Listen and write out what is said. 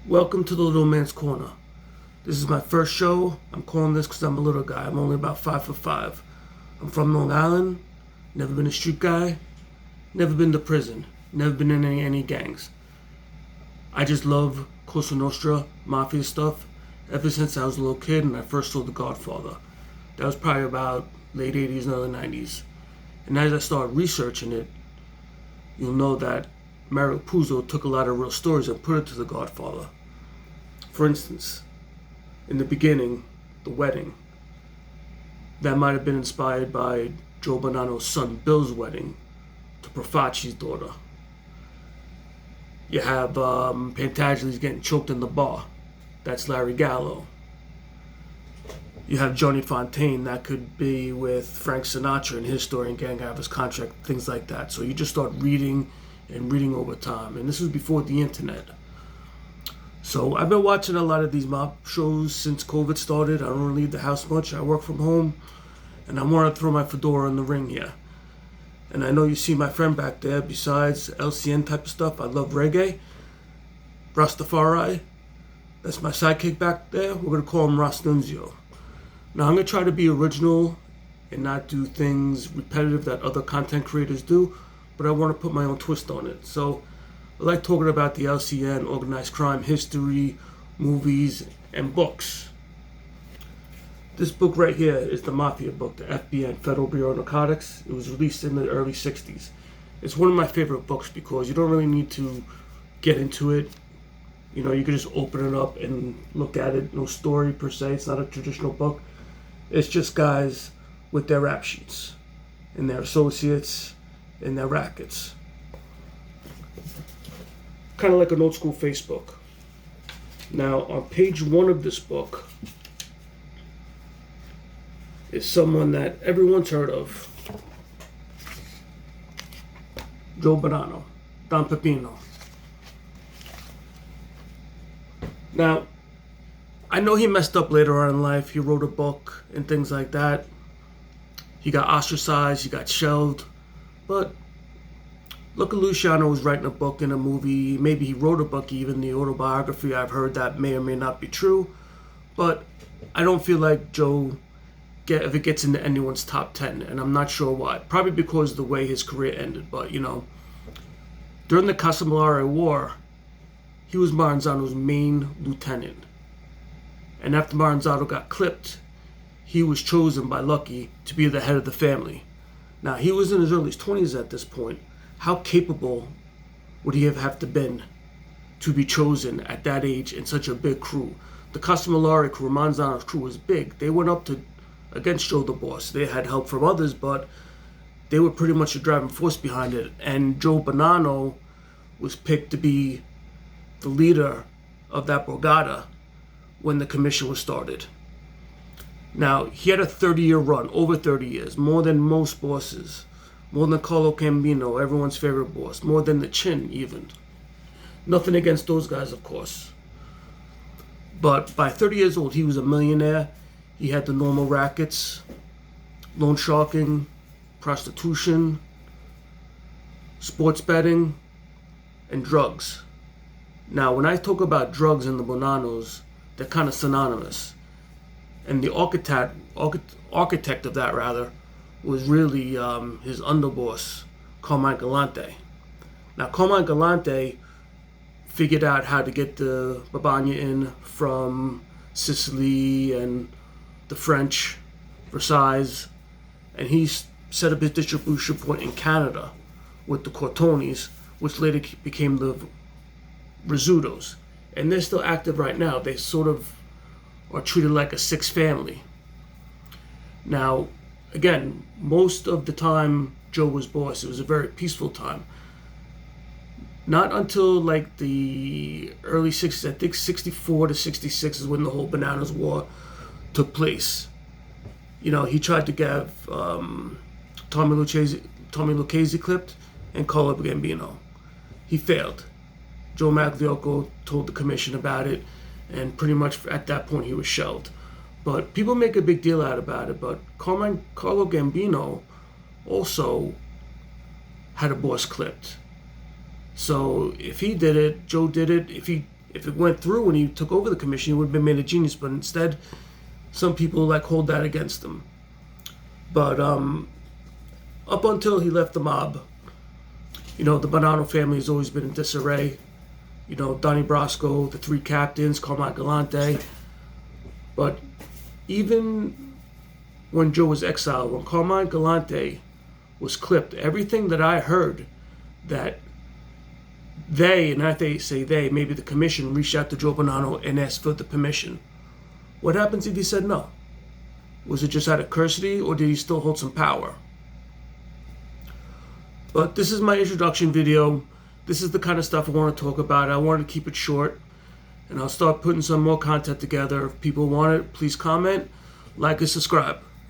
Welcome to the Little Man's Corner. This is my first show. I'm calling this because I'm a little guy. I'm only about 5'5". I'm from Long Island. Never been a street guy. Never been to prison. Never been in any gangs. I just love Cosa Nostra, Mafia stuff ever since I was a little kid and I first saw The Godfather. That was probably about late 80s and early 90s. And as I started researching it, you'll know that Mario Puzo took a lot of real stories and put it to The Godfather. For instance, in the beginning, the wedding, that might have been inspired by Joe Bonanno's son Bill's wedding to Profaci's daughter. You have Pantageles getting choked in the bar. That's Larry Gallo. You have Johnny Fontaine. That could be with Frank Sinatra and his story and Gang Havers contract, things like that. So you just start reading and reading over time. And this was before the internet. So I've been watching a lot of these mob shows since COVID started. I don't really leave the house much. I work from home. And I want to throw my fedora in the ring here. And I know you see my friend back there. Besides LCN type of stuff, I love reggae. Rastafari. That's my sidekick back there. We're going to call him Rastunzio. Now I'm going to try to be original and not do things repetitive that other content creators do. But I want to put my own twist on it. So I like talking about the LCN, organized crime, history, movies, and books. This book right here is the Mafia book, the FBN, Federal Bureau of Narcotics. It was released in the early 60s. It's one of my favorite books because you don't really need to get into it. You know, you can just open it up and look at it. No story per se. It's not a traditional book. It's just guys with their rap sheets and their associates and their rackets. Kind of like an old school Facebook. Now, on page 1 of this book is someone that everyone's heard of. Joe Bonanno, Don Pepino. Now, I know he messed up later on in life. He wrote a book and things like that. He got ostracized, he got shelved. But Luca Luciano was writing a book and a movie. Maybe he wrote a book, even the autobiography. I've heard that may or may not be true. But I don't feel like Joe, if it gets into anyone's top 10, and I'm not sure why. Probably because of the way his career ended. But, you know, during the Castellari War, he was Maranzano's main lieutenant. And after Maranzano got clipped, he was chosen by Lucky to be the head of the family. Now, he was in his early 20s at this point. How capable would he have to been to be chosen at that age in such a big crew? The Castellari crew, Maranzano's crew, was big. They went up against Joe the Boss. They had help from others, but they were pretty much the driving force behind it. And Joe Bonanno was picked to be the leader of that brigada when the commission was started. Now, he had a 30-year run, over 30 years, more than most bosses, more than Carlo Gambino, everyone's favorite boss, more than the Chin even. Nothing against those guys, of course. But by 30 years old, he was a millionaire. He had the normal rackets, loan sharking, prostitution, sports betting, and drugs. Now, when I talk about drugs in the Bonannos, they're kind of synonymous. And the architect of that, rather, was really his underboss, Carmine Galante. Now, Carmine Galante figured out how to get the Babagna in from Sicily and the French, Versailles, and he set up his distribution point in Canada with the Cortonis, which later became the Rizzutos. And they're still active right now. They sort of are treated like a sixth family. Now, again, most of the time Joe was boss, it was a very peaceful time. Not until like the early 60s, I think 64 to 66 is when the whole Bananas War took place. You know, he tried to get Tommy Lucchese clipped and Carlo Gambino. He failed. Joe Magliocco told the commission about it, and pretty much at that point he was shelved. But people make a big deal out about it, but Carlo Gambino also had a boss clipped. So if he did it, Joe did it. if it went through when he took over the commission, he would have been made a genius. But instead, some people like hold that against him. But up until he left the mob, you know, the Bonanno family has always been in disarray. You know, Donnie Brasco, the three captains, Carmine Galante. But even when Joe was exiled, when Carmine Galante was clipped, everything that I heard that they, and I say they, maybe the commission, reached out to Joe Bonanno and asked for the permission. What happens if he said no? Was it just out of curiosity, or did he still hold some power? But this is my introduction video. This is the kind of stuff I want to talk about. I wanted to keep it short, and I'll start putting some more content together. If people want it, please comment, like, and subscribe.